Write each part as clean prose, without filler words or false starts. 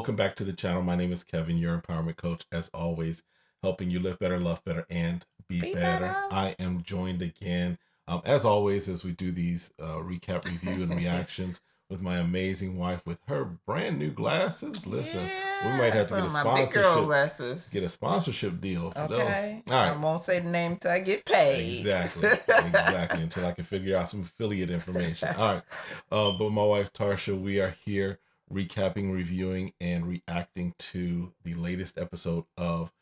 welcome back to the channel. My name is Kevin, your empowerment coach, as always, helping you live better, love better, and be better. I am joined again, as always, as we do these recap, review, and reactions with my amazing wife with her brand new glasses. Listen, we might have to get a sponsorship. Big girl glasses. Get a sponsorship deal for those. All right. I won't say the name until I get paid. Exactly. Until I can figure out some affiliate information. All right. But my wife Tarsha, we are here recapping, reviewing, and reacting to the latest episode of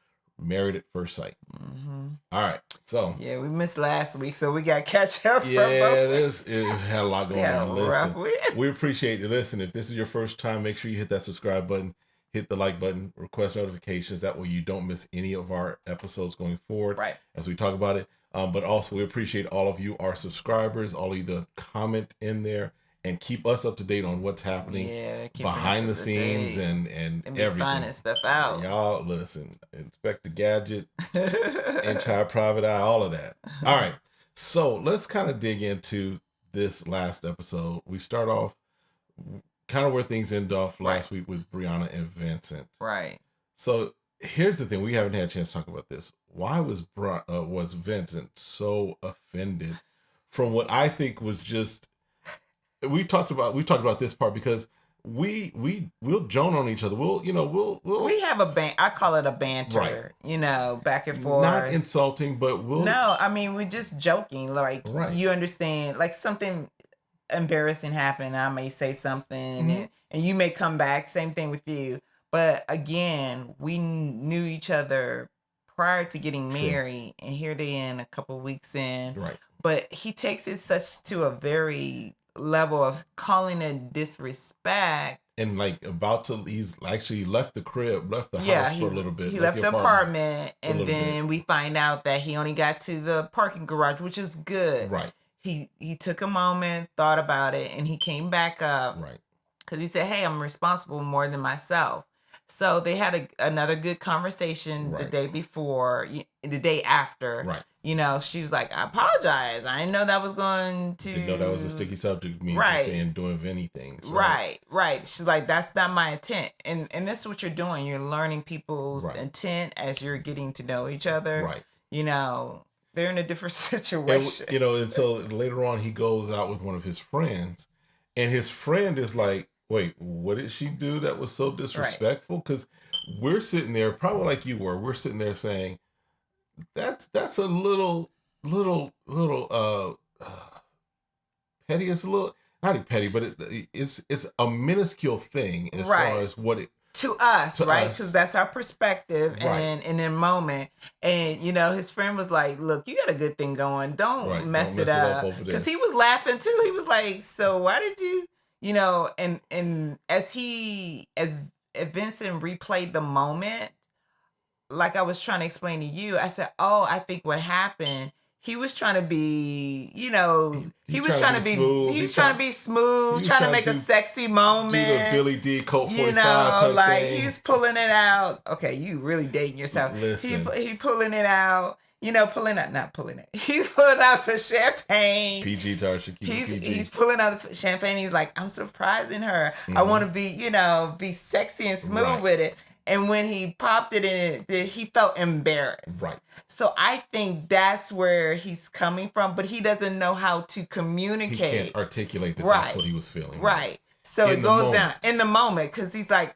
Married at First Sight. Mm-hmm. All right, so yeah, we missed last week, so we got to catch up. Yeah, it had a lot going on. Listen, we appreciate you. Listen, if this is your first time, make sure you hit that subscribe button, hit the like button, request notifications. That way you don't miss any of our episodes going forward. Right. As we talk about it. But also we appreciate all of you, our subscribers, all of you that comment in there and keep us up to date on what's happening behind the scenes and everything. Finding stuff out. Y'all, listen, Inspector Gadget, Inside Private Eye, all of that. All right, so let's kind of dig into this last episode. We start off kind of where things end off last week with Brianna and Vincent. Right. So here's the thing. We haven't had a chance to talk about this. Why was Vincent so offended from what I think was just... We talked about this part because we'll joan on each other. We'll we have a I call it a banter, right. Back and forth. Not insulting, but No, I mean, we're just joking. Like, you understand, like something embarrassing happened. I may say something and you may come back. Same thing with you. But again, we knew each other prior to getting married, and here they in a couple weeks in. Right. But he takes it to a very level of calling it disrespect, and like he's actually left the crib, left the house for a little bit. He left the apartment and then we find out that he only got to the parking garage, which is good. Right. He took a moment, thought about it, and he came back up. Right. Because he said, hey, I'm responsible more than myself. So they had another good conversation the day before, the day after. Right. She was like, I apologize. I didn't know that was going to... Didn't know that was a sticky subject. Me saying doing many things. Right. She's like, that's not my intent. And this is what you're doing. You're learning people's intent as you're getting to know each other. Right. They're in a different situation. And so later on, he goes out with one of his friends. And his friend is like, wait, what did she do that was so disrespectful? Because we're sitting there, probably like you were, we're sitting there saying, that's a little petty. It's a little, not petty, but it's a minuscule thing as far as what it... To us, right? Because that's our perspective and in a moment. And, his friend was like, look, you got a good thing going. Don't mess it up. Because he was laughing too. He was like, so why did you... and as Vincent replayed the moment, like I was trying to explain to you, I said, I think what happened, he was trying to be, he was trying to be smooth, trying to make a sexy moment. Do the Billy D. Colt 45 type like thing. He's pulling it out. Okay, you really dating yourself. Listen. He pulling it out. Not pulling it. He's pulling out the champagne. PG Tarsha, he's pulling out the champagne. He's like, I'm surprising her. I want to be sexy and smooth with it. And when he popped it in it, he felt embarrassed. Right. So I think that's where he's coming from, but he doesn't know how to communicate. He can't articulate that that's what he was feeling. Right. So it goes down in the moment because he's like,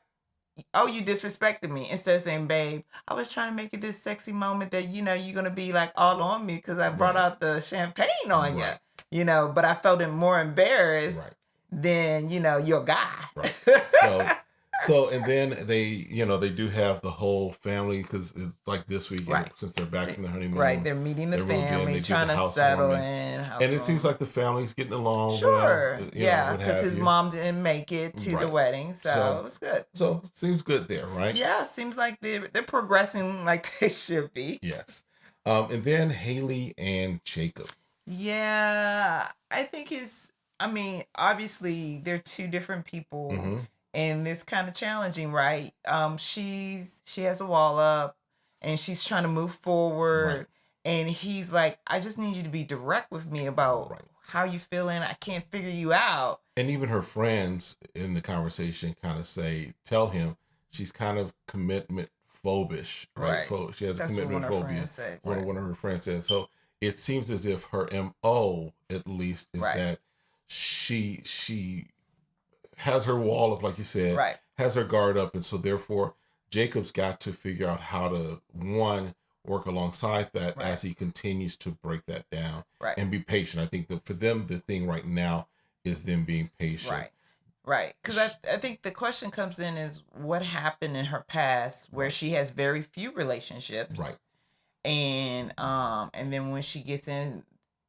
oh, you disrespected me. Instead of saying, babe, I was trying to make it this sexy moment that, you're going to be like all on me because I brought out the champagne on you, but I felt more embarrassed than, your guy. Right. So, and then they do have the whole family because it's like this week, since they're back from the honeymoon. Right. They're meeting the family, trying to settle in. And it seems like the family's getting along. Sure. Because his mom didn't make it to the wedding. So it was good. So it seems good there, right? Yeah. Seems like they're progressing like they should be. Yes. And then Haley and Jacob. Yeah. I think obviously they're two different people. Mm-hmm. And it's kind of challenging, right? She has a wall up and she's trying to move forward. Right. And he's like, I just need you to be direct with me about how you feeling. I can't figure you out. And even her friends in the conversation kind of tell him, she's kind of commitment phobish, right? She has That's a commitment what one of her phobia. friends said. What one of her friends said. So it seems as if her MO, at least, is that she has her wall up, like you said, has her guard up, and so therefore Jacob's got to figure out how to work alongside that as he continues to break that down and be patient. I think that for them, the thing right now is them being patient. Right. Because I think the question comes in is what happened in her past where she has very few relationships. Right. And then when she gets in,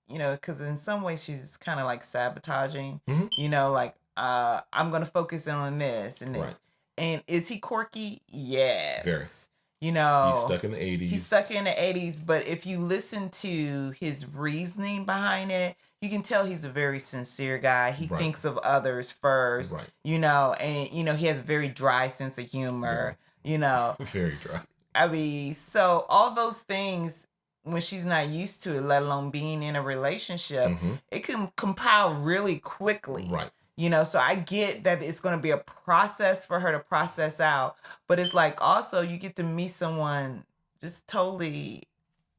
because in some ways she's kind of like sabotaging, like I'm going to focus in on this and this. Right. And is he quirky? Yes. Very. He's stuck in the 80s. He's stuck in the 80s. But if you listen to his reasoning behind it, you can tell he's a very sincere guy. He thinks of others first, and, he has a very dry sense of humor, Very dry. I mean, so all those things, when she's not used to it, let alone being in a relationship, it can compile really quickly. Right. So I get that it's going to be a process for her to process out, but it's like also you get to meet someone just totally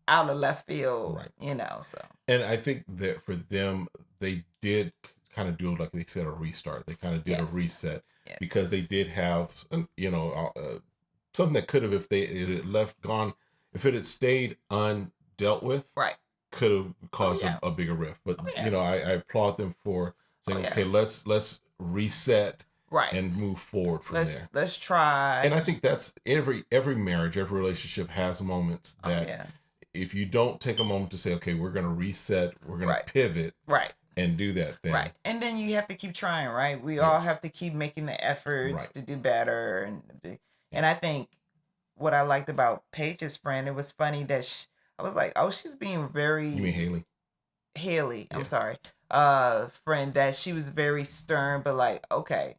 out of left field, so. And I think that for them, they did kind of do, like they said, a restart. They kind of did a reset because they did have, something that could have, if if it had stayed undealt with, could have caused a bigger rift. But, I applaud them for saying, okay, let's reset and move forward from there. Let's try. And I think that's every marriage, every relationship has moments that if you don't take a moment to say, okay, we're going to reset, we're going to pivot and do that thing. Right. And then you have to keep trying, right? We all have to keep making the efforts to do better. And I think what I liked about Paige's friend, it was funny that I was like, oh, she's being very... You mean Haley? Haley, I'm sorry. Friend, that she was very stern, but like, okay,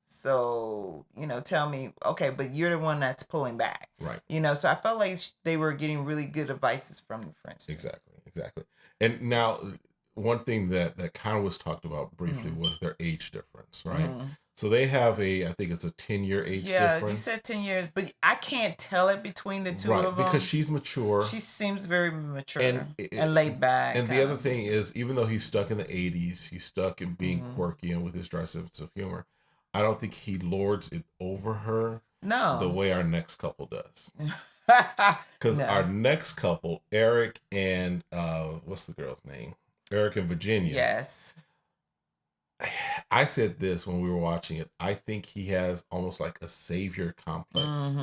so, tell me, okay, but you're the one that's pulling back. Right. So I felt like they were getting really good advices from the friends. Exactly. And now, one thing that kind of was talked about briefly was their age difference, right? So they have I think it's a 10-year age difference. Yeah, you said 10 years, but I can't tell it between the two of them. Because she's mature. She seems very mature and laid back. And the other thing is, even though he's stuck in the 80s, he's stuck in being quirky and with his dry sense of humor, I don't think he lords it over her the way our next couple does. Because our next couple, Erik and, what's the girl's name? Erik and Virginia. Yes. I said this when we were watching it. I think he has almost like a savior complex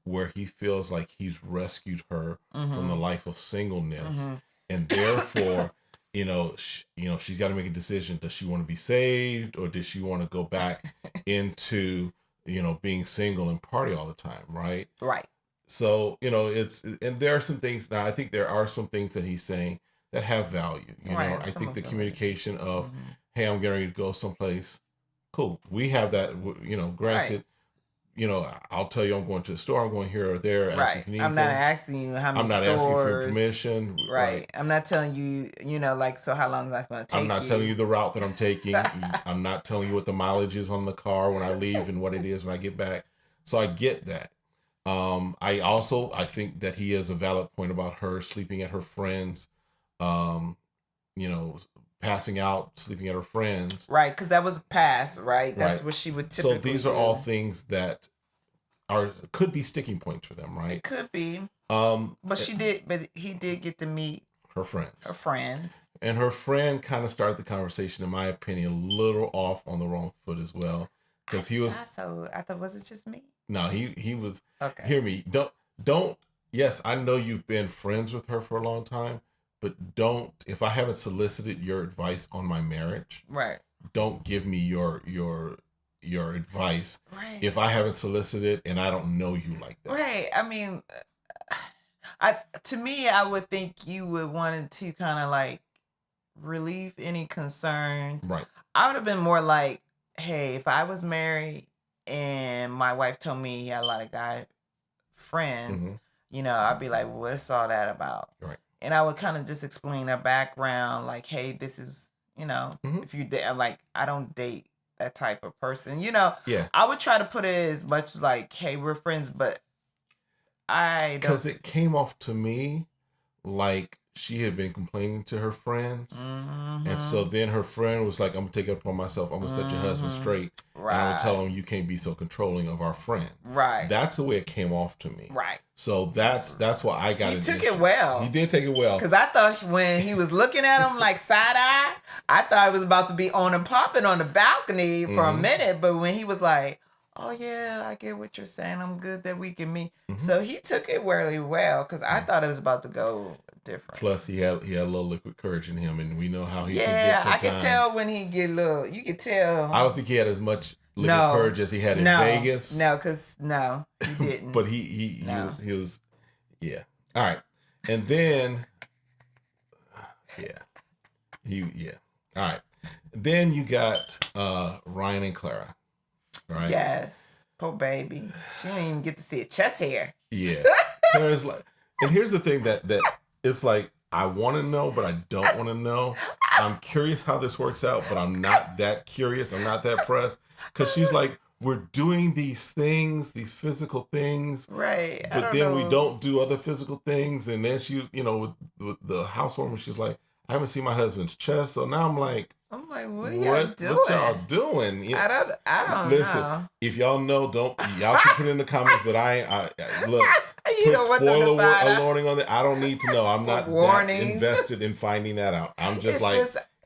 where he feels like he's rescued her from the life of singleness. And therefore, she's got to make a decision. Does she want to be saved or does she want to go back into, being single and party all the time? Right. Right. So, and there are some things now, I think there are some things that he's saying that have value. I think the communication of, hey, I'm getting ready to go someplace. Cool. We have that, granted, I'll tell you I'm going to the store. I'm going here or there. Right. I'm not asking you how many stores. I'm not asking for permission. Right. I'm not telling you, so how long is that going to take I'm not telling you the route that I'm taking. I'm not telling you what the mileage is on the car when I leave and what it is when I get back. So I get that. I think that he has a valid point about her sleeping at her friends, passing out, sleeping at her friends. Right, because that was past, right? That's what she would typically do. So these are all things that could be sticking points for them, right? It could be. But he did get to meet her friends. And her friend kind of started the conversation, in my opinion, a little off on the wrong foot as well. Because he was... I thought, was it just me? No, he was... Okay. Hear me. Don't... Yes, I know you've been friends with her for a long time, but don't, if I haven't solicited your advice on my marriage, don't give me your advice if I haven't solicited and I don't know you like that. Right. I mean, to me, I would think you would want to kind of like relieve any concerns. Right. I would have been more like, hey, if I was married and my wife told me he had a lot of guy friends, I'd be like, well, what's all that about? Right. And I would kind of just explain their background, like, hey, this is, if you date, like, I don't date that type of person. Yeah. I would try to put it as much as like, hey, we're friends, but I don't. Because it came off to me like she had been complaining to her friends. Mm-hmm. And so then her friend was like, I'm going to take it upon myself. I'm going to set your husband straight. Right. And I'm going to tell him you can't be so controlling of our friend. Right. That's the way it came off to me. Right. So that's why I got it. He took it well. He did take it well. Because I thought when he was looking at him like side-eye, I thought it was about to be on and popping on the balcony for a minute. But when he was like, oh, yeah, I get what you're saying. I'm good that we can meet. So he took it really well because I thought it was about to go different. Plus, he had a little liquid courage in him, and we know how he can get Yeah, I sometimes. could tell when he get little. You could tell. I don't think he had as much liquid courage as he had in Vegas. No, because he didn't. But he was, yeah. All right. And then, All right. Then you got Ryan and Clara, right? Yes. Poor baby. She didn't even get to see a chest hair. Yeah. Clara's like, and here's the thing that it's like, I want to know, but I don't want to know. I'm curious how this works out, but I'm not that curious. I'm not that pressed. Because she's like, we're doing these things, these physical things. Right. But then we don't do other physical things. And then she, with the housewarming, she's like, I haven't seen my husband's chest. So now I'm like, what are y'all doing? What y'all doing? Yeah. I don't Listen, know. If y'all know, y'all can put it in the comments, but I look. You don't want them to find out. Warning on it. I don't need to know. I'm not that invested in finding that out. I'm just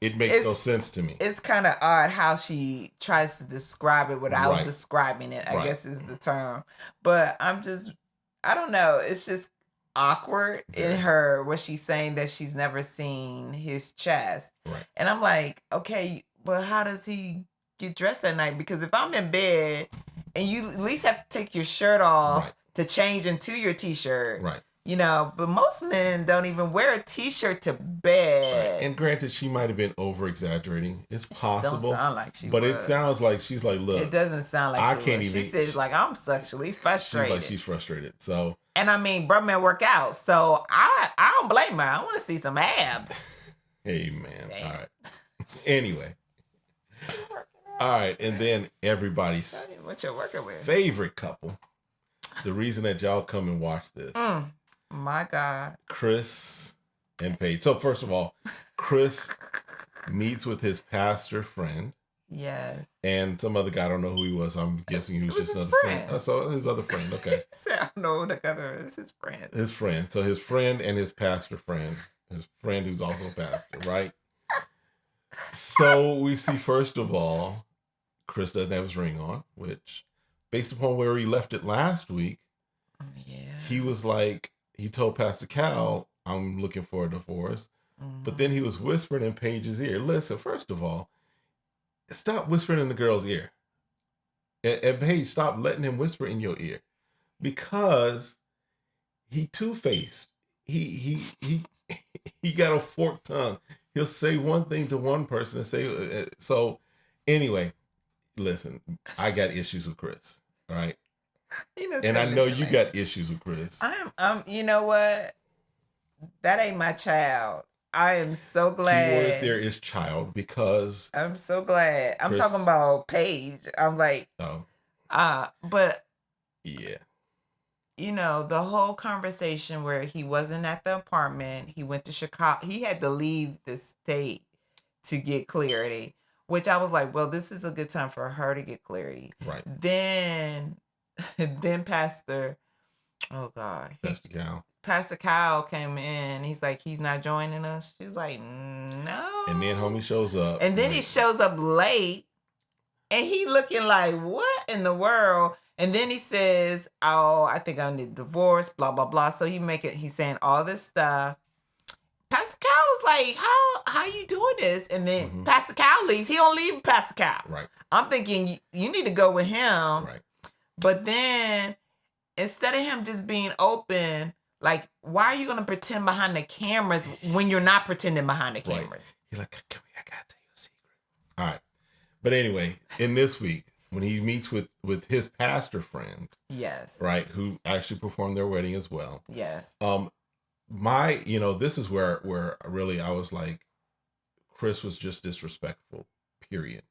it makes no sense to me. It's kind of odd how she tries to describe it without describing it, I guess is the term. But I don't know. It's just awkward in her where she's saying that she's never seen his chest. Right. And I'm like, okay, well, how does he get dressed at night? Because if I'm in bed and you at least have to take your shirt off to change into your t-shirt. Right. But most men don't even wear a t-shirt to bed. Right. And granted, she might have been over-exaggerating. It's possible. Don't sound like she But was. it sounds like she's like, look. It doesn't sound like she says, like, I'm sexually frustrated. She's like, she's frustrated. So. And I mean, bruh, man work out. So I don't blame her. I want to see some abs. Hey, man. All right. Anyway. All right. And then everybody's what you working with? Favorite couple. The reason that y'all come and watch this. My God. Chris and Paige. So first of all, Chris meets with his pastor friend. Yes. And some other guy, I don't know who he was. I'm guessing he was just another friend. So his other friend, okay. I don't know the other is his friend. His friend. So his friend and his pastor friend. His friend who's also a pastor, right? So we see, first of all, Chris doesn't have his ring on, which, based upon where he left it last week, he was like, he told Pastor Cal, I'm looking for a divorce. But then he was whispering in Paige's ear. Listen, first of all, stop whispering in the girl's ear. And Paige, stop letting him whisper in your ear. Because he two-faced. He got a forked tongue. He'll say one thing to one person and say, so anyway, listen, I got issues with Chris, right? And I know you got issues with Chris. You know what? That ain't my child. I am so glad. Keyword there is child, because I'm so glad. I'm talking about Paige. I'm like, but yeah. The whole conversation where he wasn't at the apartment, he went to Chicago. He had to leave the state to get clarity, which I was like, well, this is a good time for her to get clarity. Right. Then Pastor Kyle came in. He's like, he's not joining us. She was like, no. And then homie shows up. And then he shows up late, and he looking like, what in the world? And then he says, oh, I think I need a divorce, blah, blah, blah. So he's saying all this stuff. Pastor Kyle was like, how you doing this? And then Pastor Kyle leaves. He don't leave Pastor Kyle. Right. I'm thinking, you need to go with him. Right. But then, instead of him just being open, like, why are you going to pretend behind the cameras when you're not pretending behind the cameras? Right. You're like, come here, I got to tell you a secret. All right. But anyway, in this week, when he meets with his pastor friend, yes, right, who actually performed their wedding as well. Yes. This is where really I was like, Chris was just disrespectful, period.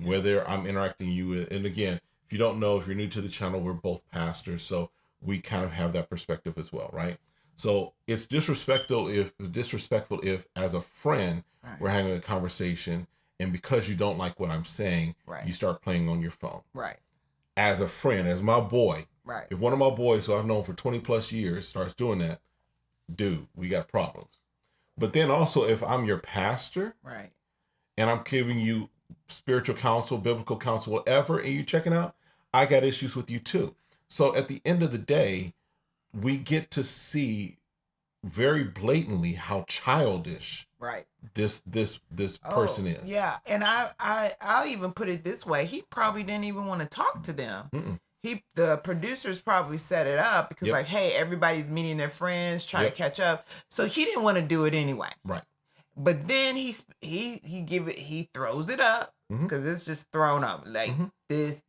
whether I'm interacting you. And again, if you don't know, if you're new to the channel, we're both pastors, so we kind of have that perspective as well, right? So it's disrespectful if as a friend, we're having a conversation, and because you don't like what I'm saying, you start playing on your phone. Right. As a friend, as my boy, if one of my boys who I've known for 20 plus years starts doing that, dude, we got problems. But then also, if I'm your pastor, and I'm giving you spiritual counsel, biblical counsel, whatever, and you checking out, I got issues with you too. So at the end of the day, we get to see very blatantly how childish this person is. Yeah, and I'll even put it this way: he probably didn't even want to talk to them. The producers probably set it up because like, hey, everybody's meeting their friends, trying to catch up, so he didn't want to do it anyway. Right. But then he throws it up because it's just thrown up like this.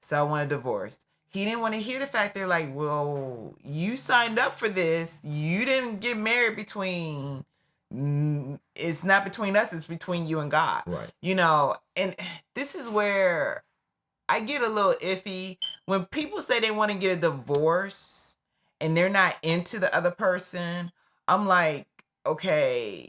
So I want a divorce. He didn't want to hear the fact they're like, well, you signed up for this. You didn't get married between. It's not between us. It's between you and God. Right. You know, and this is where I get a little iffy when people say they want to get a divorce and they're not into the other person. I'm like, okay,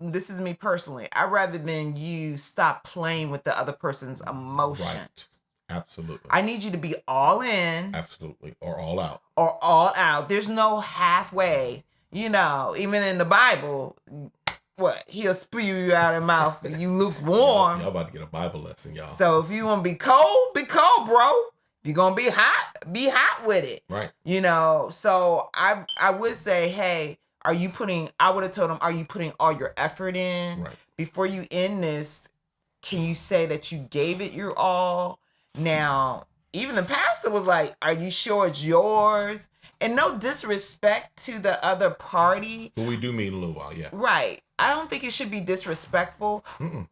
this is me personally, I'd rather than you stop playing with the other person's emotion. Right. Absolutely. I need you to be all in. Absolutely. Or all out. Or all out. There's no halfway. You know, even in the Bible, what? He'll spew you out of the mouth if you lukewarm. Y'all about to get a Bible lesson, y'all. So if you want to be cold, bro. If you're going to be hot with it. Right. You know, so I would say, hey, I would have told him, are you putting all your effort in? Right. Before you end this, can you say that you gave it your all? Now, even the pastor was like, are you sure it's yours? And no disrespect to the other party. But we do mean a little while, yeah. Right. I don't think it should be disrespectful,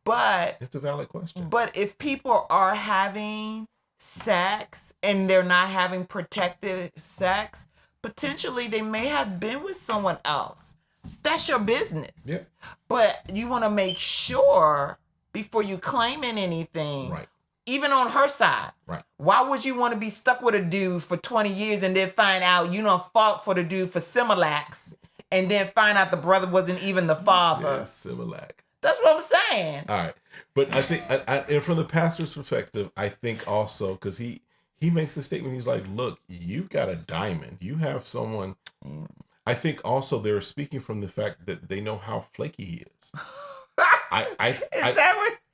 but... It's a valid question. But if people are having sex and they're not having protective sex, potentially they may have been with someone else. That's your business. Yeah. But you want to make sure before you claiming anything... Right. Even on her side. Right. Why would you want to be stuck with a dude for 20 years and then find out you done fought for the dude for Similac and then find out the brother wasn't even the father? Yeah, Similac. That's what I'm saying. All right. But I think, and from the pastor's perspective, I think also, because he makes the statement, he's like, look, you've got a diamond. You have someone. I think also they're speaking from the fact that they know how flaky he is.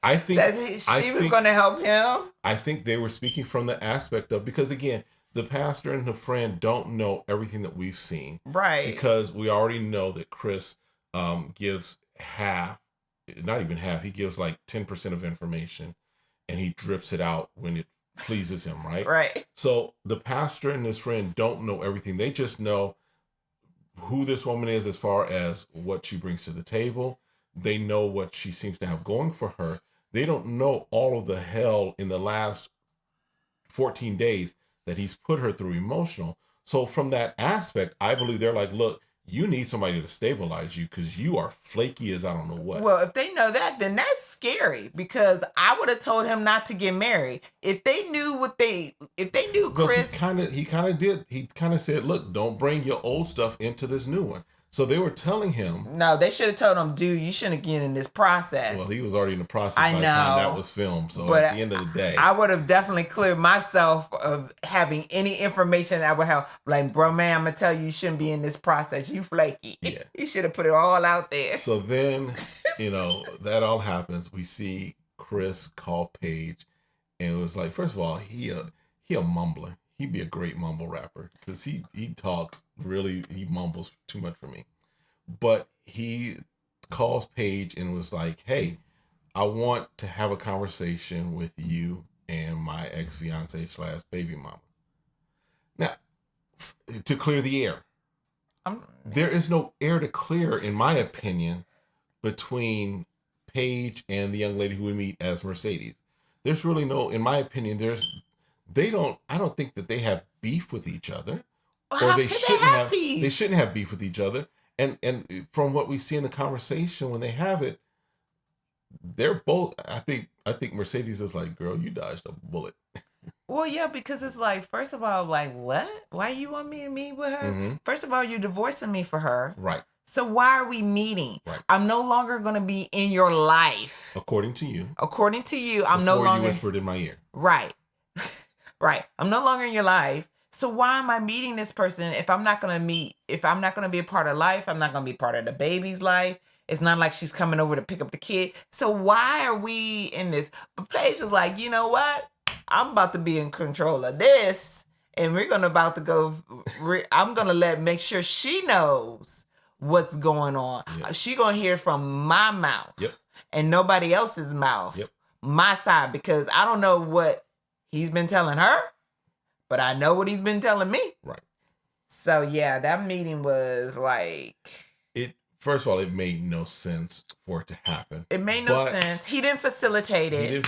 I think she was going to help him. I think they were speaking from the aspect of, because again, the pastor and the friend don't know everything that we've seen. Right. Because we already know that Chris gives half, not even half, he gives like 10% of information and he drips it out when it pleases him, right? Right. So the pastor and his friend don't know everything. They just know who this woman is as far as what she brings to the table. They know what she seems to have going for her. They don't know all of the hell in the last 14 days that he's put her through emotional. So from that aspect, I believe they're like, look, you need somebody to stabilize you because you are flaky as I don't know what. Well, if they know that, then that's scary because I would have told him not to get married. If they knew Chris. He kind of did. He kind of said, look, don't bring your old stuff into this new one. So they were telling him. No, they should have told him, dude, you shouldn't get in this process. Well, he was already in the process by the time that was filmed. So at the end of the day. I would have definitely cleared myself of having any information that would help. Like, bro, man, I'm going to tell you, you shouldn't be in this process. You flaky. Yeah. You should have put it all out there. So then, that all happens. We see Chris call Paige. And it was like, first of all, he a mumbler. He'd be a great mumble rapper because he talks really, he mumbles too much for me. But he calls Paige and was like, hey, I want to have a conversation with you and my ex-fiance / baby mama. Now, to clear the air. There is no air to clear, in my opinion, between Paige and the young lady who we meet as Mercedes. There's really no, in my opinion, I don't think that they have beef with each other. Or they shouldn't have beef with each other. And from what we see in the conversation when they have it, they're both. I think Mercedes is like, girl, you dodged a bullet. Well, yeah, because it's like, first of all, like, what? Why you want me to meet with her? Mm-hmm. First of all, you're divorcing me for her. Right. So why are we meeting? Right. I'm no longer going to be in your life. According to you. According to you, I'm no longer. You whispered in my ear. Right. Right. I'm no longer in your life. So why am I meeting this person if I'm not going to be a part of life? I'm not going to be part of the baby's life. It's not like she's coming over to pick up the kid. So why are we in this? But Paige was like, you know what? I'm about to be in control of this. And I'm going to make sure she knows what's going on. Yep. She going to hear from my mouth. Yep. And nobody else's mouth. Yep. My side, because I don't know what he's been telling her, but I know what he's been telling me. Right. So yeah, that meeting was like... First of all, it made no sense for it to happen. It made no sense. He didn't facilitate it.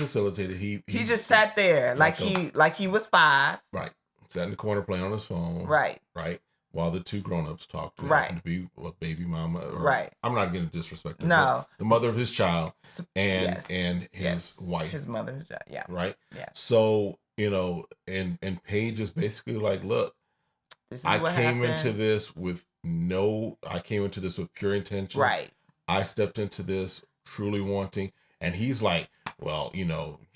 He just sat there like he was 5. Right. Sat in the corner playing on his phone. Right. Right. While the 2 grown-ups talked to right. him to be a baby mama. Right. I'm not going to disrespect her. No. The mother of his child and yes. and his yes. wife. His mother's child. Yeah. Right. Yeah. So, and Paige is basically like, look, I came into this with pure intention. Right. I stepped into this truly wanting, and he's like, well,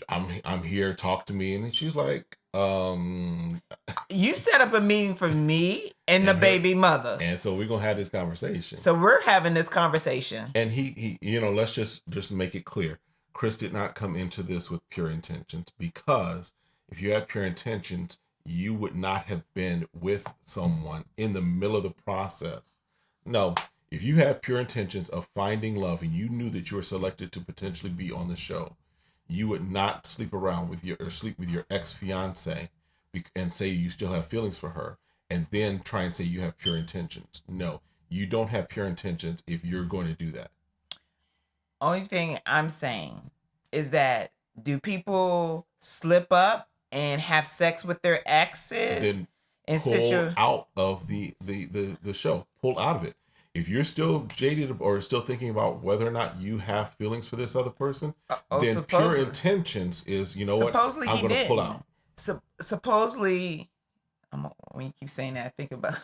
I'm here, talk to me. And she's like, you set up a meeting for me and the baby mother. And so we're going to have this conversation. So we're having this conversation. And he let's just make it clear. Chris did not come into this with pure intentions, because if you had pure intentions, you would not have been with someone in the middle of the process. No, if you had pure intentions of finding love and you knew that you were selected to potentially be on the show, you would not sleep with your ex-fiance and say you still have feelings for her and then try and say you have pure intentions. No, you don't have pure intentions if you're going to do that. Only thing I'm saying is that, do people slip up and have sex with their exes? Then pull out of the show. Pull out of it. If you're still jaded or still thinking about whether or not you have feelings for this other person, then pure intentions is, I'm going to pull out. Supposedly, when you keep saying that, I think about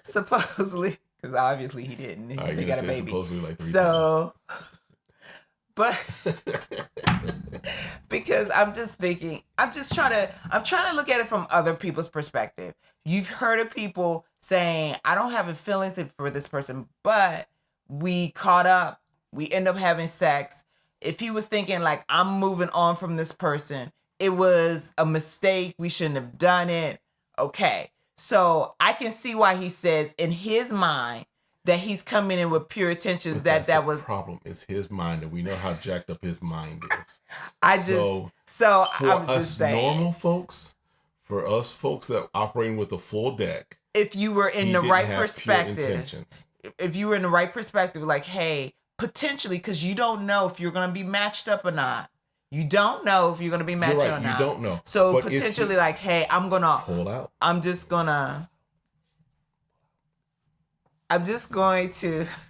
supposedly, because obviously he didn't. They got a baby. Supposedly like 3 times. But because I'm trying to look at it from other people's perspective. You've heard of people saying, I don't have feelings for this person, but we caught up, we end up having sex. If he was thinking like, I'm moving on from this person, it was a mistake, we shouldn't have done it. Okay. So I can see why he says in his mind that he's coming in with pure intentions. That was the problem. Is his mind, and we know how jacked up his mind is. I'm just saying, normal folks, for us folks that operating with a full deck, if you were in the right perspective, like, hey, potentially, because you don't know if you're going to be matched up or not. You don't know if you're going to be matched up or not. You don't know. So but potentially, like, hey, I'm going to pull out. I'm just going to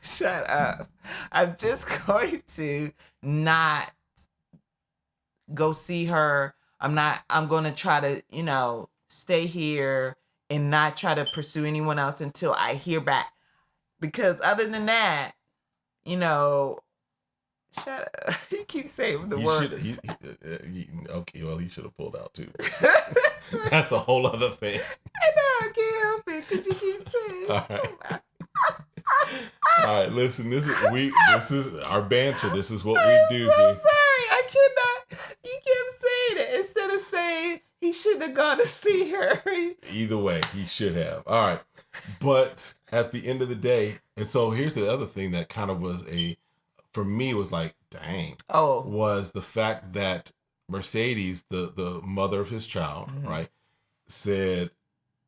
shut up. I'm just going to not go see her. I'm going to try to, stay here and not try to pursue anyone else until I hear back. Because other than that, shut up. You keep saying the word. Okay, well, he should have pulled out too. That's a whole other thing. I know, I can't help it because you keep saying. All right. All right, listen. This is our banter. This is what we do. I'm so sorry. I cannot. You kept saying it instead of saying he shouldn't have gone to see her. Either way, he should have. All right, but at the end of the day, and so here's the other thing that kind of was for me was like, dang. Oh, was the fact that Mercedes, the mother of his child, mm-hmm. right, said,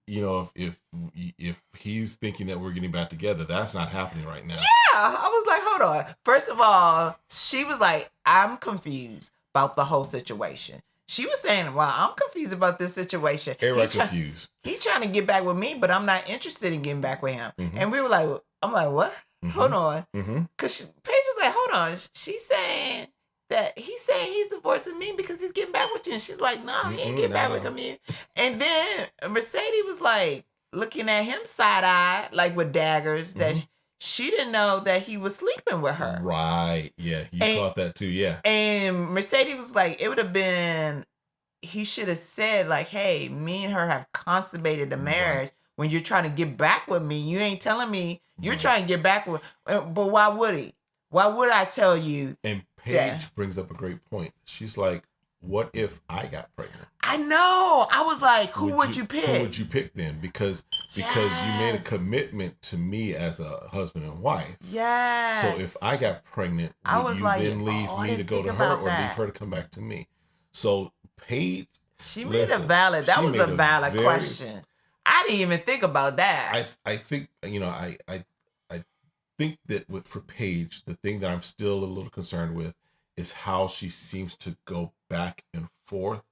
if he's thinking that we're getting back together, that's not happening right now. Yeah, I was like, hold on. First of all, she was like, I'm confused about the whole situation. She was saying, well, I'm confused about this situation. Everybody's confused. He's trying to get back with me, but I'm not interested in getting back with him. Mm-hmm. And we were like, I'm like, what? Mm-hmm. Hold on. Because Paige was like, hold on. She's saying that he's divorcing me because he's getting back with you. And she's like, no, he ain't getting back with me. And then Mercedes was like looking at him side-eyed, like with daggers, that she didn't know that he was sleeping with her. Right. Yeah. You caught that too. Yeah. And Mercedes was like, it would have been, he should have said like, hey, me and her have consummated the marriage. Right. When you're trying to get back with me, you ain't telling me you're trying to get back with, but why would he? Why would I tell you? And Paige brings up a great point. She's like, what if I got pregnant? I know. I was like, who would you pick? Who would you pick then? Because you made a commitment to me as a husband and wife. Yes. So if I got pregnant, would you then leave me to go to her or leave her to come back to me? So Paige, she made a valid. That was a valid question. I didn't even think about that. I think I think that for Paige, the thing that I'm still a little concerned with is how she seems to go back and forth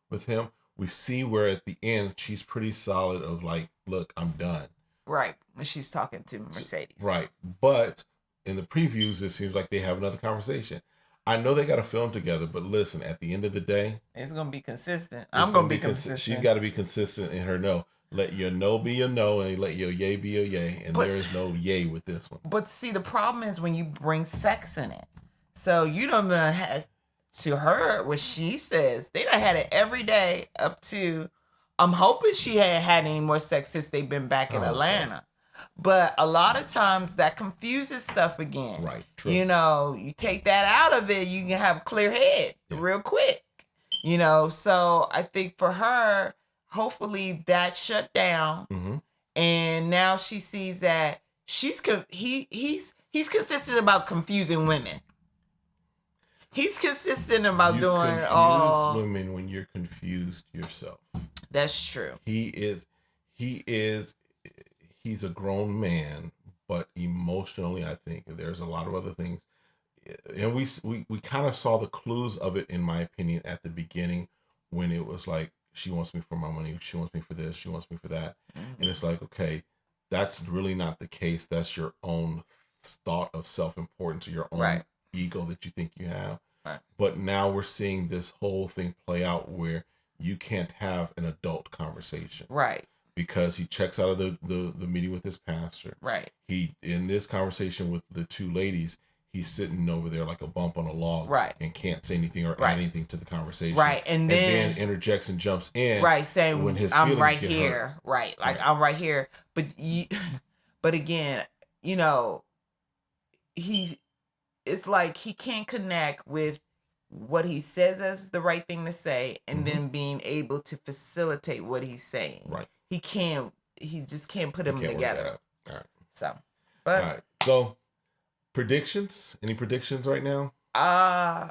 with him. We see where at the end she's pretty solid of like, look, I'm done. Right. When she's talking to Mercedes. Right. But in the previews, it seems like they have another conversation. I know they got to film together, but listen, at the end of the day, it's going to be consistent. I'm going to be consistent. She's got to be consistent in her no. Let your no be your no and let your yay be your yay. And there is no yay with this one. But see, the problem is when you bring sex in it. So you don't have to her what she says. They done had it every day up to, I'm hoping she hadn't had any more sex since they've been back in Atlanta. Okay. But a lot of times that confuses stuff again. Right. True. You take that out of it, you can have a clear head real quick. So I think for her, hopefully that shut down, and now she sees that he's consistent about confusing women. He's consistent about doing all women when you're confused yourself. That's true. He's a grown man, but emotionally, I think there's a lot of other things, and we kind of saw the clues of it, in my opinion, at the beginning when it was like, she wants me for my money. She wants me for this. She wants me for that. And it's like, okay, that's really not the case. That's your own thought of self-importance or your own ego that you think you have. Right. But now we're seeing this whole thing play out where you can't have an adult conversation. Right. Because he checks out of the meeting with his pastor. Right. He, in this conversation with the two ladies, he's sitting over there like a bump on a log, and can't say anything or add anything to the conversation, and then interjects and jumps in, saying when his I'm right here, hurt. I'm right here, but again, it's like he can't connect with what he says as the right thing to say, and then being able to facilitate what he's saying. Right, he just can't put them together. All right, so, but all right, so. Predictions? Any predictions right now? I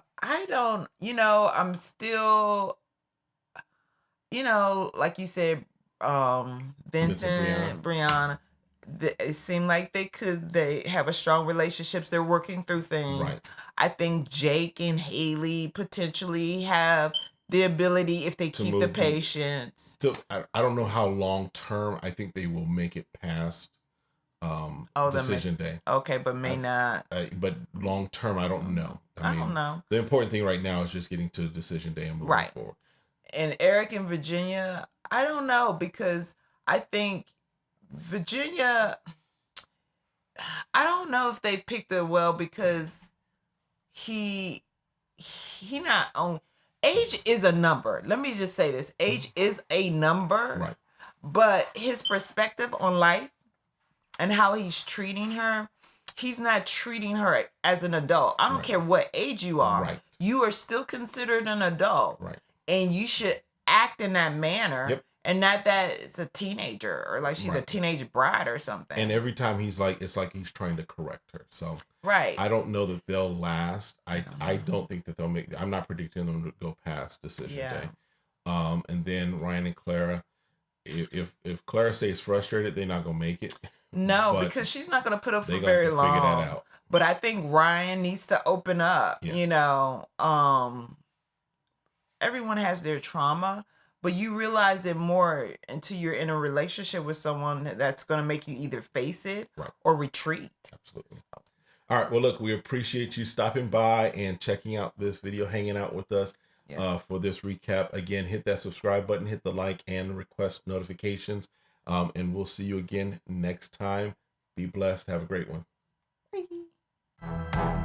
don't, I'm still, like you said, Vincent, Brianna, it seemed like they have a strong relationships. They're working through things. Right. I think Jake and Haley potentially have the ability, if they keep the patience. I don't know how long term I think they will make it past decision day. Okay, but may not. But long term, I don't know. I don't know. The important thing right now is just getting to decision day and moving forward. And Erik and Virginia, I don't know, because I think Virginia, I don't know if they picked her well, because he not only, age is a number. Let me just say this. Age is a number. Right. But his perspective on life and how he's treating her, he's not treating her as an adult. I don't care what age you are. Right. You are still considered an adult. Right. And you should act in that manner. Yep. And not that it's a teenager or like she's a teenage bride or something. And every time he's like, it's like he's trying to correct her. So I don't know that they'll last. I don't think that they'll make, I'm not predicting them to go past decision day. And then Ryan and Clara, if Clara stays frustrated, they're not gonna make it. No, because she's not gonna put up for very long. Figure that out. But I think Ryan needs to open up. Yes. Everyone has their trauma, but you realize it more until you're in a relationship with someone that's gonna make you either face it or retreat. Absolutely. All right. Well, look, we appreciate you stopping by and checking out this video, hanging out with us for this recap. Again, hit that subscribe button, hit the like, and request notifications. And we'll see you again next time. Be blessed. Have a great one. Bye.